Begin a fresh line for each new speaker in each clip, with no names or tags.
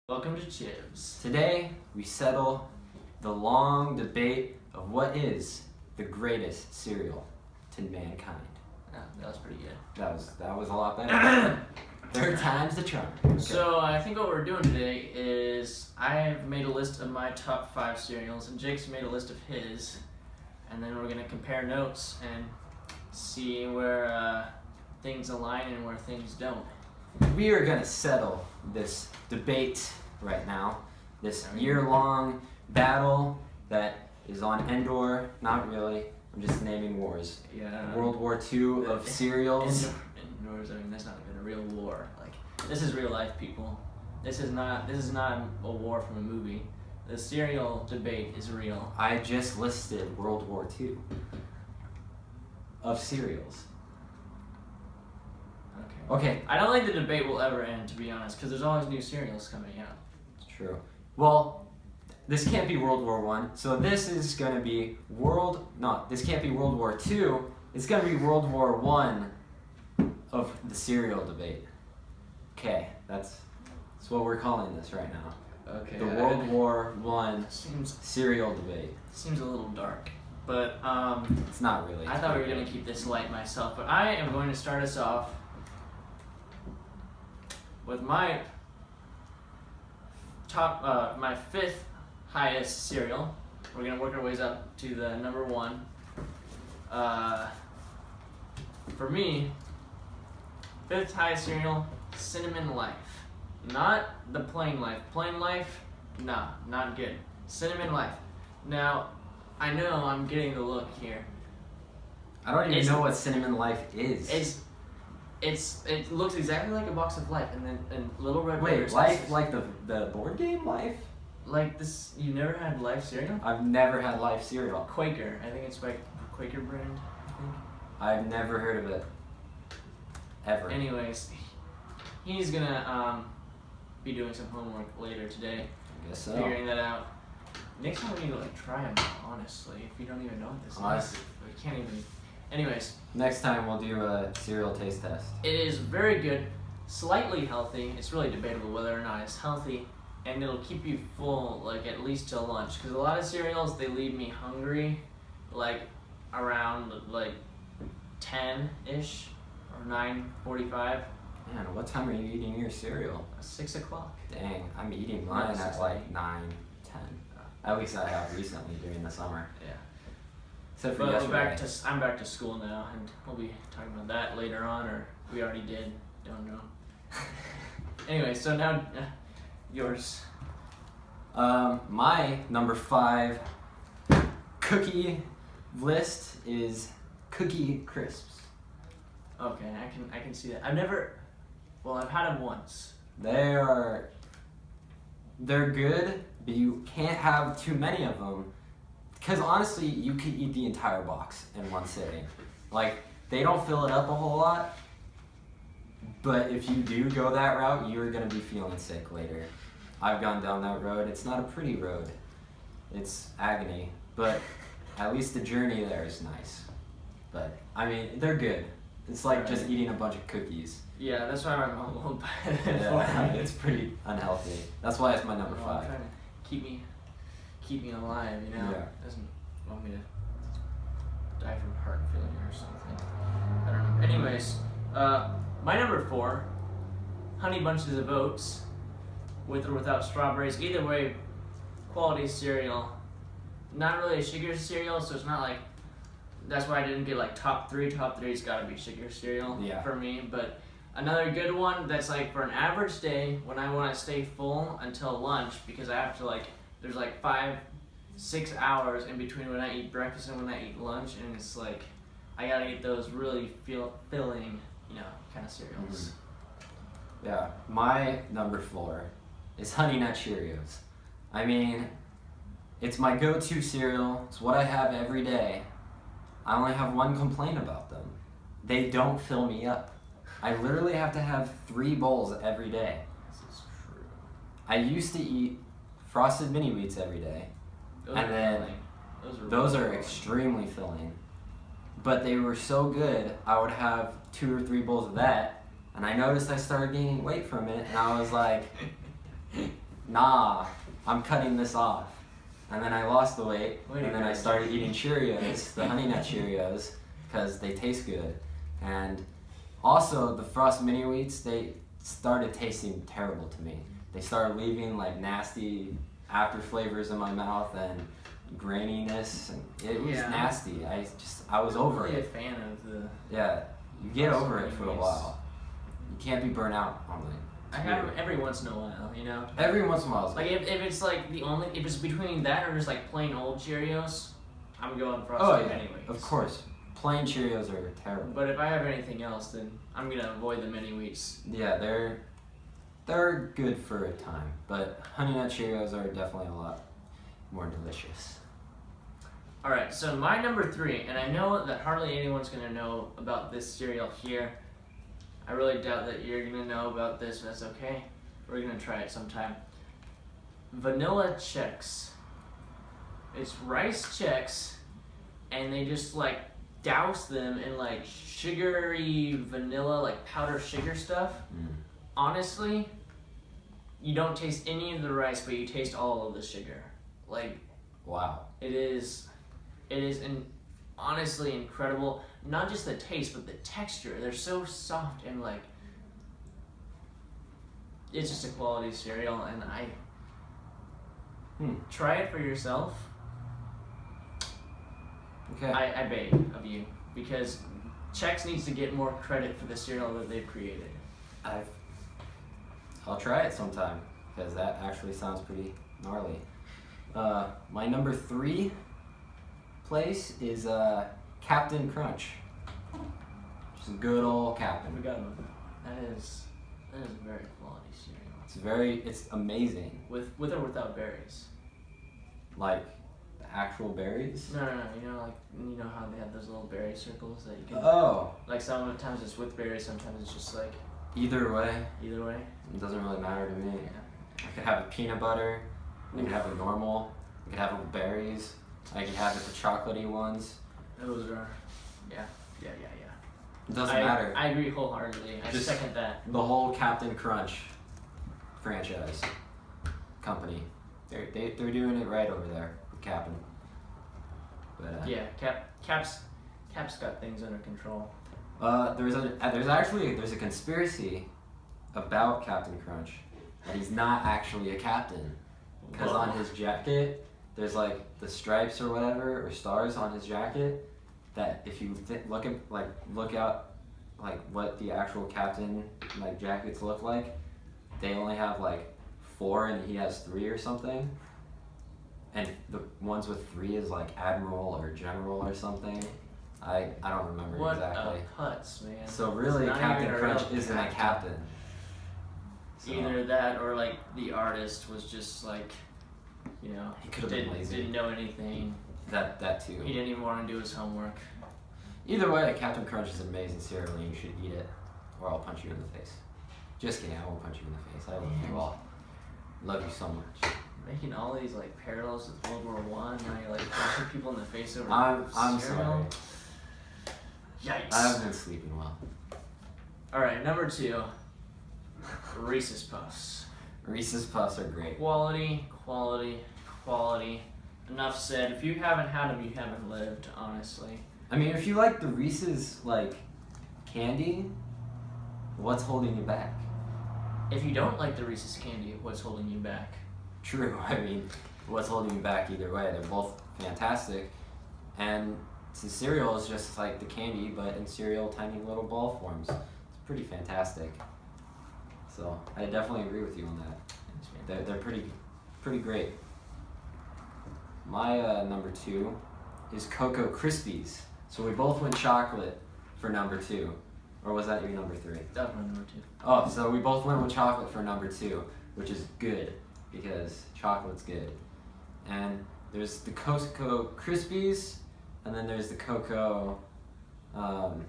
Welcome to CHiBs.
Today, we settle the long debate of what is the greatest cereal to mankind.
Oh, that was pretty good.
That was a lot better. Third time's the charm. Okay.
So I think what we're doing today is I have made a list of my top 5 cereals, and Jake's made a list of his, and then we're gonna compare notes and see where things align and where things don't.
We are gonna settle this debate right now, this year-long battle that is on Endor. Not really. I'm just naming wars.
Yeah.
World War II of cereals.
Indoors. I mean, that's not even a real war. Like, this is real life, people. This is not a war from a movie. The cereal debate is real.
I just listed World War II of cereals. Okay.
I don't think the debate will ever end, to be honest, because there's always new cereals coming out.
It's true. Well, this can't be World War I, so this is going to be this can't be World War II, it's going to be World War I of the cereal debate. Okay, that's what we're calling this right now.
Okay.
The World War I
seems
cereal debate.
Seems a little dark, but
it's not really.
I thought we were going to keep this light myself, but I am going to start us off with my my 5th highest cereal. We're gonna work our ways up to the number 1. For me, 5th highest cereal, Cinnamon Life. Not the Plain Life. Plain Life, nah, not good. Cinnamon Life. Now, I know I'm getting the look here.
I don't even know what Cinnamon Life is.
It looks exactly like a box of Life, and little red.
Wait, Life like the board game Life?
Like this, you never had Life cereal?
I've never had Life cereal.
Quaker, I think it's by Quaker brand. I think.
I've never heard of it. Ever.
Anyways, he's gonna be doing some homework later today.
I guess so.
Figuring that out. Next time we need to try them. Honestly, if you don't even know what this is, we can't even. Anyways.
Next time we'll do a cereal taste test.
It is very good, slightly healthy. It's really debatable whether or not it's healthy, and it'll keep you full, like at least till lunch. Because a lot of cereals, they leave me hungry, like around like 10-ish or 9:45.
Man, what time are you eating your cereal?
6 o'clock.
Dang, I'm eating mine at like 9, 10. At least I have recently during the summer.
Yeah.
Except for
But
yesterday.
I'm back to school now, and we'll be talking about that later on, or we already did. Don't know. Anyway, so now yours.
My number 5 cookie list is Cookie Crisps.
Okay, I can see that. I've had them once.
They're good, but you can't have too many of them. Because honestly, you could eat the entire box in one sitting. Like, they don't fill it up a whole lot, but if you do go that route, you're going to be feeling sick later. I've gone down that road. It's not a pretty road. It's agony, but at least the journey there is nice. But, I mean, they're good. It's like just eating a bunch of cookies.
Yeah, that's why my mom won't buy it.
Yeah, it's pretty unhealthy. That's why it's my number 5.
Trying to keep me alive, you know?
Yeah.
Doesn't want me to die from heart failure or something. I don't know. Anyways, my number 4, Honey Bunches of Oats, with or without strawberries. Either way, quality cereal. Not really a sugar cereal, so it's not like. That's why I didn't get like top 3. Top 3's got to be sugar cereal for me. But another good one that's like for an average day when I want to stay full until lunch, because I have to there's like 5-6 hours in between when I eat breakfast and when I eat lunch, and it's like I gotta eat those really filling, kind of cereals.
Yeah, my number 4 is Honey Nut Cheerios. I mean, it's my go-to cereal. It's what I have every day. I only have one complaint about them. They don't fill me up. I literally have to have 3 bowls every day.
This is true.
I used to eat Frosted Mini Wheats every day. Those are extremely filling. But they were so good, I would have 2 or 3 bowls of that, and I noticed I started gaining weight from it, and I was like, nah, I'm cutting this off. And then I lost the weight,
Wait a
and then I
minute.
started eating Cheerios, the Honey Nut Cheerios, because they taste good. And also, the Frost Mini Wheats, they started tasting terrible to me. They started leaving like nasty after flavors in my mouth and graininess, and it was
Yeah.
nasty. I was over
Really a
it.
fan of the.
Yeah, you get
Frost
over it
Mini
for a
Wheats.
while. You can't be burnt out on it.
I have them every once in a while, you know.
Every once in a while.
Like if it's like if it's between that or just like plain old Cheerios, I'm going
Oh
Frosted
yeah,
Mini Wheats.
of course. Plain Cheerios are terrible.
But if I have anything else, then I'm gonna avoid the Mini Wheats.
Yeah, they're good for a time, but Honey Nut Cheerios are definitely a lot more delicious.
All right, so my number 3, and I know that hardly anyone's gonna know about this cereal here. I really doubt that you're gonna know about this, but that's okay. We're gonna try it sometime. Vanilla Chex. It's rice Chex, and they just like douse them in like sugary vanilla, like powder sugar stuff. Honestly, you don't taste any of the rice, but you taste all of the sugar. Like,
Wow.
it is honestly incredible. Not just the taste, but the texture. They're so soft and like, it's just a quality cereal, and try it for yourself.
Okay.
I beg of you, because Chex needs to get more credit for the cereal that they've created.
I'll try it sometime, because that actually sounds pretty gnarly. My number 3 place is Captain Crunch. Just a good old
I
Captain.
forgot about that. That is a very quality cereal.
It's amazing.
With or without berries.
Like the actual berries.
No. You know how they have those little berry circles that you can.
Oh.
Like sometimes it's with berries, sometimes it's just like
Either way,
either way.
it doesn't really matter to me.
Yeah.
I could have a peanut butter. I could have a normal. I could have it with berries. I could have it the chocolatey ones.
Those are, yeah.
It doesn't matter.
I agree wholeheartedly. I
Just-
second that.
The whole Captain Crunch franchise company, they're doing it right over there with Captain. But
Yeah, Cap's got things under control.
there's a conspiracy about Captain Crunch that he's not actually a captain, because on his jacket there's like the stripes or whatever or stars on his jacket. That if you look out like what the actual captain like jackets look like, they only have like 4 and he has 3 or something. And the ones with 3 is like admiral or general or something. I don't remember
What
exactly.
a putz, man.
So really,
It's not
Captain
even a
Crunch
real
isn't a captain. So,
Either that or like the artist was just like, you know,
he could have been lazy.
didn't know anything.
That too.
He didn't even want to do his homework.
Either way, Captain Crunch is an amazing cereal and you should eat it, or I'll punch you in the face. Just kidding, I won't punch you in the face. I love you all. Love you so much.
Making all these like parallels with World War One. Now you're like punching people in the face over
I'm
cereal.
sorry.
Yikes.
I haven't been sleeping well.
All right, number 2, Reese's Puffs.
Reese's Puffs are great.
Quality. Enough said. If you haven't had them, you haven't lived, honestly.
I mean, if you like the Reese's like candy, what's holding you back?
If you don't like the Reese's candy, what's holding you back?
True. I mean, what's holding you back either way? They're both fantastic, and the cereal is just like the candy, but in cereal, tiny little ball forms. It's pretty fantastic. So I definitely agree with you on that. They're pretty great. My number 2 is Cocoa Krispies. So we both went chocolate for number 2, or was that your number 3?
That was my number 2.
Oh, so we both went with chocolate for number 2, which is good because chocolate's good. And there's the Cocoa Krispies, and then there's the Cocoa.
Cocoa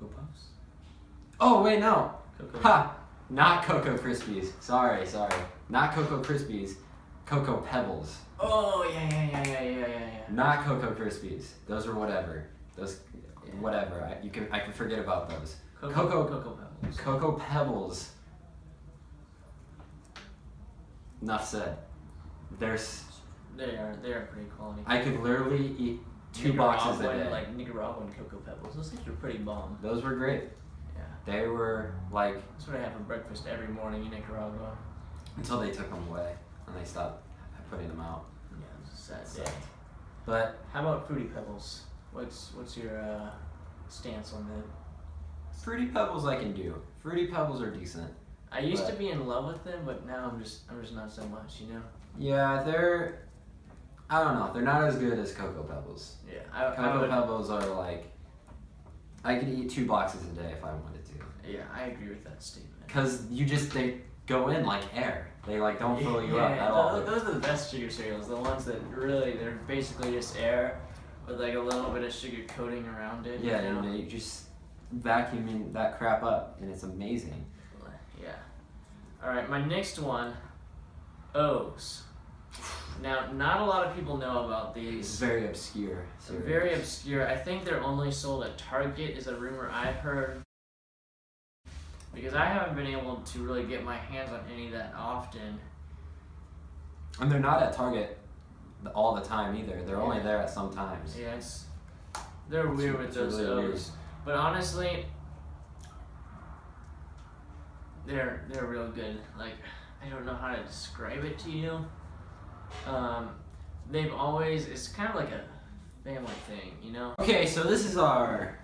Puffs.
Oh wait, no.
Cocoa.
Ha! Not Cocoa Krispies. Sorry. Not Cocoa Krispies. Cocoa Pebbles.
Oh yeah.
Not Cocoa Krispies. Those are whatever. Whatever. I can forget about those.
Cocoa Pebbles.
Cocoa Pebbles enough said. There's
They are pretty quality.
I could literally eat 2 boxes a day.
Like Nicaraguan Cocoa Pebbles. Those things are pretty bomb.
Those were great.
Yeah.
They were like
That's what I have for breakfast every morning in Nicaragua.
until they took them away and they stopped putting them out.
Yeah, it was a sad
So,
day.
but
How about Fruity Pebbles? What's your stance on that?
Fruity Pebbles I can do. Fruity Pebbles are decent.
I used to
But-
be in love with them, but now I'm just not so much, you know.
Yeah, I don't know. They're not as good as Cocoa Pebbles.
Yeah, I
Cocoa
would.
Pebbles are like I could eat 2 boxes a day if I wanted to.
Yeah, I agree with that statement.
Cause they go in like air. They like don't fill you up at all.
Those are the best sugar cereals. The ones that really they're basically just air with like a little bit of sugar coating around it.
Yeah,
you know?
and they just vacuuming that crap up, and it's amazing.
Yeah. All right, my next one, O's. Now, not a lot of people know about
It's
these.
very obscure.
They're very obscure. I think they're only sold at Target, is a rumor I've heard. Because I haven't been able to really get my hands on any that often.
And they're not at Target all the time either. They're only
Yeah.
there at some times.
Yeah, they're weird with
It's
those
really
O's. But honestly, they're real good. Like, I don't know how to describe it to you. They've always, it's kind of like a family thing, you know?
Okay, so this is our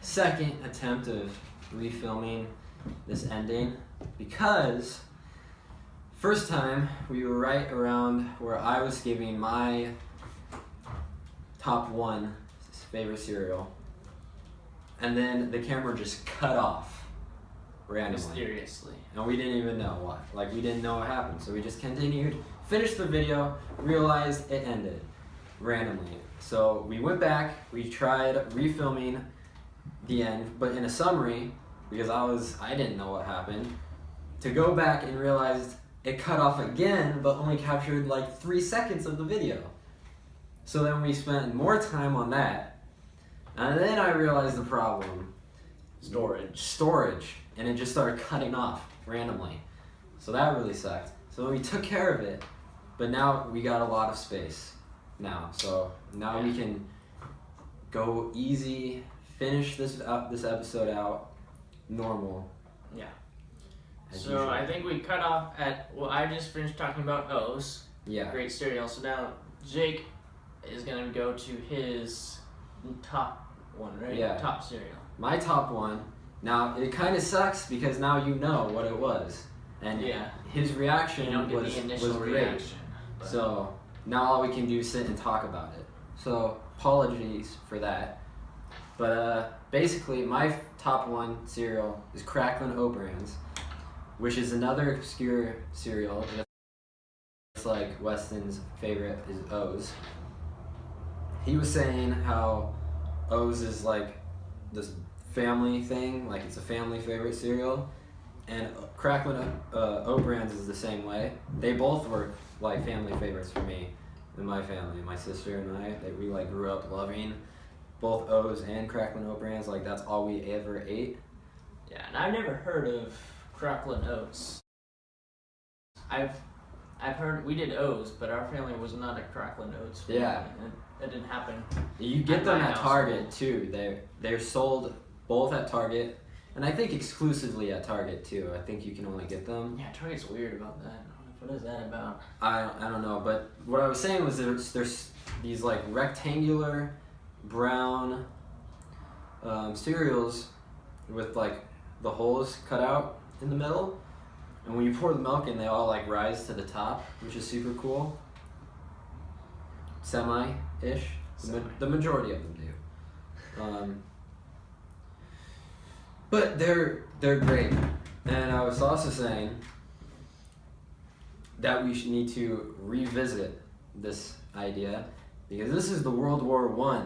second attempt of refilming this ending because first time we were right around where I was giving my top 1 favorite cereal, and then the camera just cut off randomly.
Mysteriously.
And we didn't even know why. Like, we didn't know what happened. So we just continued, finished the video, realized it ended randomly. So we went back, we tried refilming the end, but in a summary, because I didn't know what happened, to go back and realized it cut off again, but only captured like 3 seconds of the video. So then we spent more time on that, and then I realized the problem. Storage, and it just started cutting off randomly. So that really sucked. So we took care of it, but now we got a lot of space now. So now we can go easy, finish this episode out normal.
Yeah.
as
So
usual.
I think we cut off at, well, I just finished talking about O's.
Yeah.
Great cereal. So now Jake is going to go to his top one, right?
Yeah.
Top cereal.
My top 1. Now it kind of sucks because now you know what it was, and
Yeah.
his reaction
You don't get
was
the initial
great.
reaction. but-
So now all we can do is sit and talk about it. So apologies for that. But basically my top 1 cereal is Cracklin' O-Brands, which is another obscure cereal. It's like Weston's favorite is O's. He was saying how O's is like this family thing, like it's a family favorite cereal. And Cracklin' O-Brands is the same way. They both were like family favorites for me and my family. My sister and I, we like grew up loving both O's and Cracklin' O-Brands. Like that's all we ever ate.
Yeah, and I've never heard of Cracklin' Oats. I've heard, we did O's, but our family was not a Cracklin' Oats family.
Yeah.
That didn't happen.
You get
At
them
my
at
household.
Target too. They're sold both at Target, and I think exclusively at Target too. I think you can only get them.
Yeah, Target's weird about that. What is that about?
I don't know, but what I was saying was there's these like rectangular brown cereals with like the holes cut out in the middle, and when you pour the milk in, they all like rise to the top, which is super cool. Semi-ish. The majority of them do. But they're great. And I was also saying that we should need to revisit this idea because this is the World War I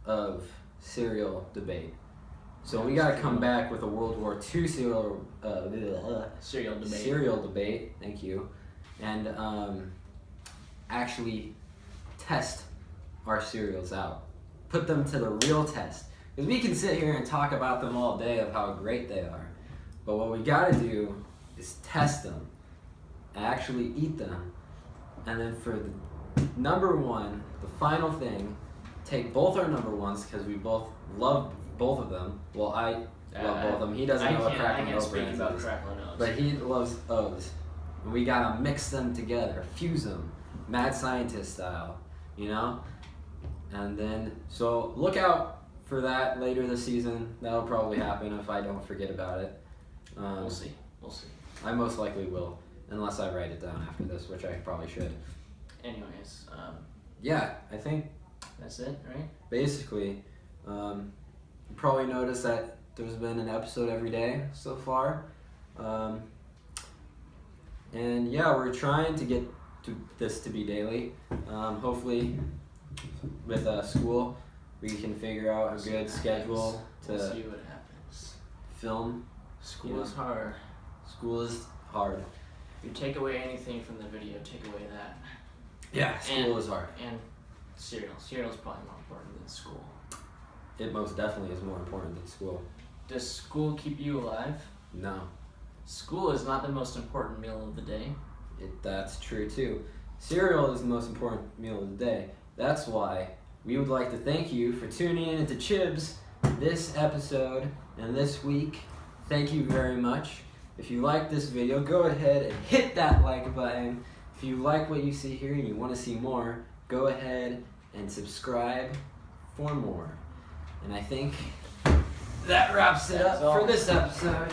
of cereal debate. So we gotta come back with a World War II cereal
Cereal debate.
Thank you, and actually test our cereals out, put them to the real test. Because we can sit here and talk about them all day of how great they are, but what we gotta do is test them and actually eat them. And then for the number one, the final thing, take both our number ones because we both love both of them. Well, I love both of them. He doesn't know what Crackling Oat Brands is, but he loves O's. And we gotta mix them together, fuse them, mad scientist style, you know? And then, so look out for that later this season. That'll probably happen if I don't forget about it.
We'll see.
I most likely will, unless I write it down after this, which I probably should.
Anyways,
yeah, I think
that's it, right?
basically, you probably noticed that there's been an episode every day so far. And yeah, we're trying to get this to be daily. Hopefully, with school, we can figure out a good schedule
We'll
to
see what happens.
film.
School is hard.
School is hard.
If you take away anything from the video, take away that.
Yeah, school is hard.
And cereal. Cereal is probably more important than school.
It most definitely is more important than school.
Does school keep you alive?
No.
School is not the most important meal of the day.
That's true too. Cereal is the most important meal of the day. That's why we would like to thank you for tuning in to CHiBs this episode and this week. Thank you very much. If you like this video, go ahead and hit that like button. If you like what you see here and you want to see more, go ahead and subscribe for more. And I think that wraps it up for this episode.